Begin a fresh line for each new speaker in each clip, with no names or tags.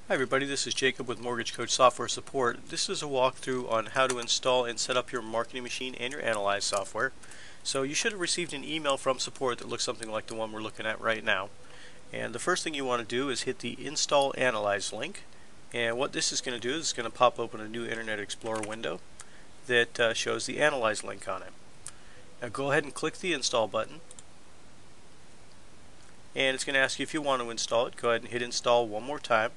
Hi everybody, this is Jacob with Mortgage Coach Software Support. This is a walkthrough on how to install and set up your marketing machine and your Analyze software. So you should have received an email from support that looks something like the one we're looking at right now. And the first thing you want to do is hit the Install Analyze link. And what this is going to do is it's going to pop open a new Internet Explorer window that shows the Analyze link on it. Now go ahead and click the Install button. And it's going to ask you if you want to install it. Go ahead and hit Install one more time.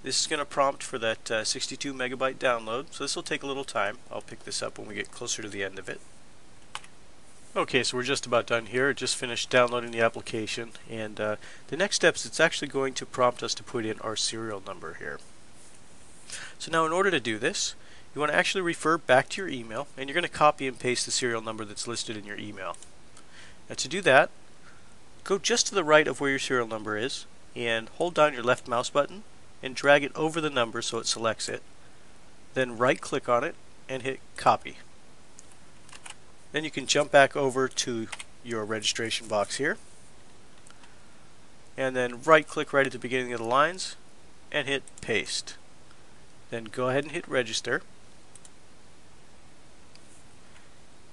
This is going to prompt for that 62 megabyte download, so this will take a little time. I'll pick this up when we get closer to the end of it. Okay, so we're just about done here. It just finished downloading the application, and the next step is it's actually going to prompt us to put in our serial number here. So now in order to do this, you want to actually refer back to your email, and you're going to copy and paste the serial number that's listed in your email. Now to do that, go just to the right of where your serial number is, and hold down your left mouse button, and drag it over the number so it selects it. Then right click on it and hit copy. Then you can jump back over to your registration box here and then right click right at the beginning of the lines and hit paste. Then go ahead and hit register.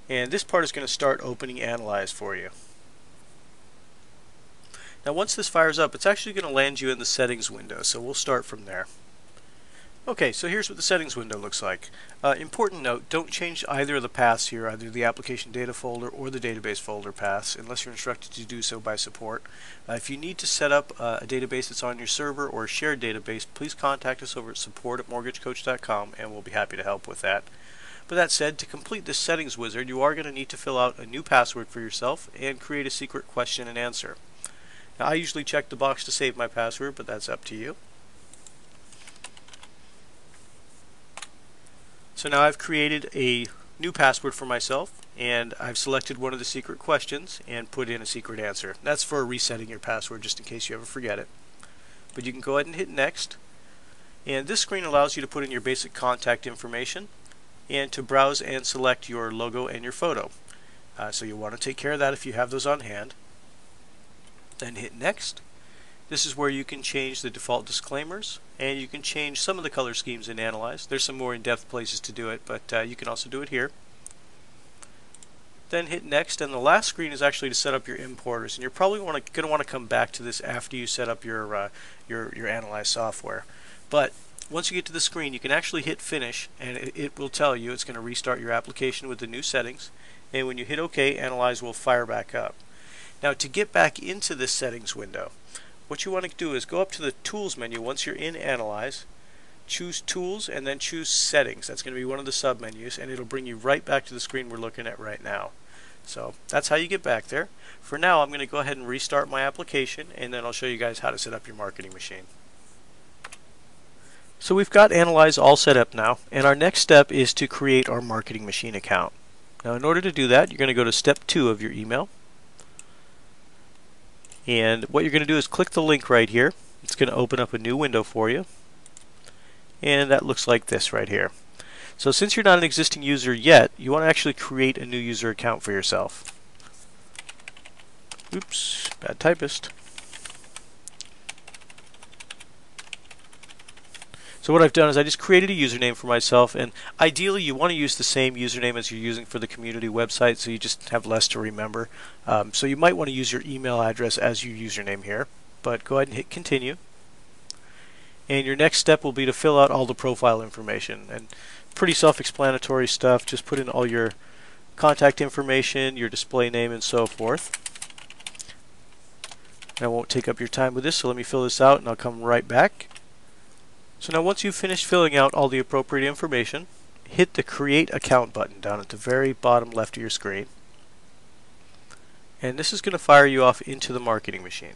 And this part is going to start opening Analyze for you. Now once this fires up, it's actually going to land you in the settings window, so we'll start from there. Okay, so here's what the settings window looks like. Important note, don't change either of the paths here, either the application data folder or the database folder paths, unless you're instructed to do so by support. If you need to set up a database that's on your server or a shared database, please contact us over at support@mortgagecoach.com and we'll be happy to help with that. But that said, to complete this settings wizard, you are going to need to fill out a new password for yourself and create a secret question and answer. Now, I usually check the box to save my password, but that's up to you. So now I've created a new password for myself, and I've selected one of the secret questions and put in a secret answer. That's for resetting your password just in case you ever forget it. But you can go ahead and hit next, and this screen allows you to put in your basic contact information and to browse and select your logo and your photo. So you'll want to take care of that if you have those on hand. Then hit next. This is where you can change the default disclaimers, and you can change some of the color schemes in Analyze. There's some more in-depth places to do it, but you can also do it here. Then hit next, and the last screen is actually to set up your importers, and you're probably going to want to come back to this after you set up your Analyze software. But once you get to the screen, you can actually hit finish, and it will tell you it's going to restart your application with the new settings, and when you hit OK, Analyze will fire back up. Now to get back into this settings window, what you want to do is go up to the Tools menu once you're in Analyze, choose Tools and then choose Settings. That's going to be one of the sub-menus, and it'll bring you right back to the screen we're looking at right now. So that's how you get back there. For now, I'm going to go ahead and restart my application, and then I'll show you guys how to set up your marketing machine. So we've got Analyze all set up now, and our next step is to create our marketing machine account. Now in order to do that, you're going to go to step 2 of your email. And what you're going to do is click the link right here. It's going to open up a new window for you. And that looks like this right here. So since you're not an existing user yet, you want to actually create a new user account for yourself. Oops, bad typist. So what I've done is I just created a username for myself, and ideally you want to use the same username as you're using for the community website so you just have less to remember. So you might want to use your email address as your username here, but go ahead and hit continue. And your next step will be to fill out all the profile information, and pretty self-explanatory stuff. Just put in all your contact information, your display name, and so forth. I won't take up your time with this, so let me fill this out and I'll come right back. So now once you've finished filling out all the appropriate information, hit the Create Account button down at the very bottom left of your screen. And this is going to fire you off into the marketing machine.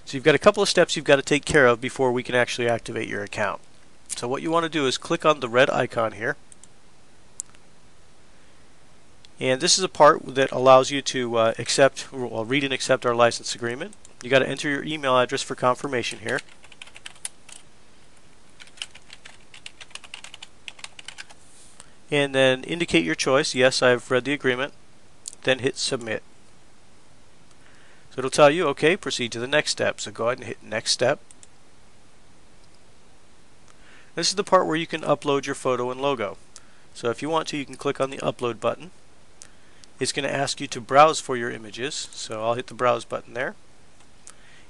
So you've got a couple of steps you've got to take care of before we can actually activate your account. So what you want to do is click on the red icon here. And this is a part that allows you to read and accept our license agreement. You got to enter your email address for confirmation here. And then indicate your choice. Yes, I've read the agreement. Then hit submit. So it'll tell you, okay, proceed to the next step. So go ahead and hit next step. This is the part where you can upload your photo and logo. So if you want to, you can click on the upload button. It's going to ask you to browse for your images. So I'll hit the browse button there.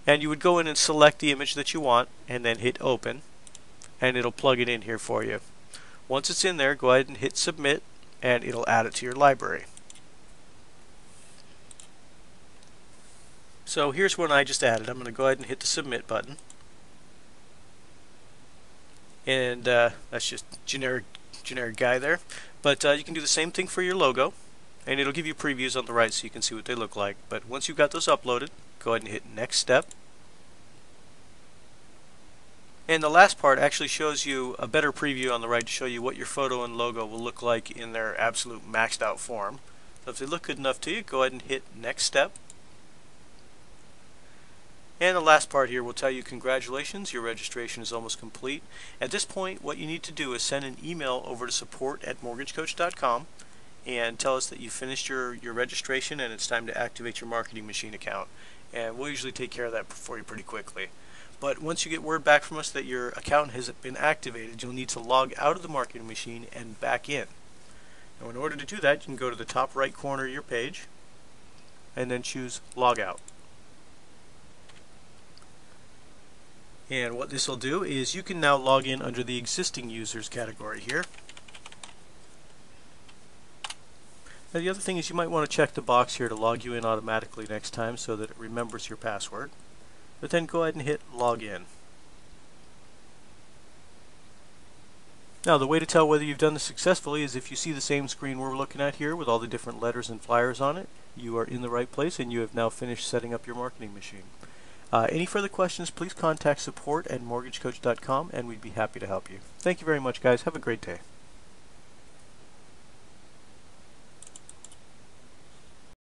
And you would go in and select the image that you want and then hit open. And it'll plug it in here for you. Once it's in there, go ahead and hit submit and it'll add it to your library. So here's one I just added. I'm going to go ahead and hit the submit button. And that's just generic guy there. But you can do the same thing for your logo. And it'll give you previews on the right so you can see what they look like. But once you've got those uploaded, go ahead and hit next step. And the last part actually shows you a better preview on the right to show you what your photo and logo will look like in their absolute maxed out form. So if they look good enough to you, go ahead and hit next step. And the last part here will tell you congratulations, your registration is almost complete. At this point, what you need to do is send an email over to support@mortgagecoach.com and tell us that you finished your registration and it's time to activate your Marketing Machine account. And we'll usually take care of that for you pretty quickly. But once you get word back from us that your account has been activated, you'll need to log out of the Marketing Machine and back in. Now in order to do that, you can go to the top right corner of your page and then choose Log Out. And what this will do is you can now log in under the existing users category here. Now the other thing is you might want to check the box here to log you in automatically next time so that it remembers your password. But then go ahead and hit log in. Now the way to tell whether you've done this successfully is if you see the same screen we're looking at here with all the different letters and flyers on it, you are in the right place and you have now finished setting up your Marketing Machine. Any further questions, please contact support@mortgagecoach.com and we'd be happy to help you. Thank you very much, guys. Have a great day.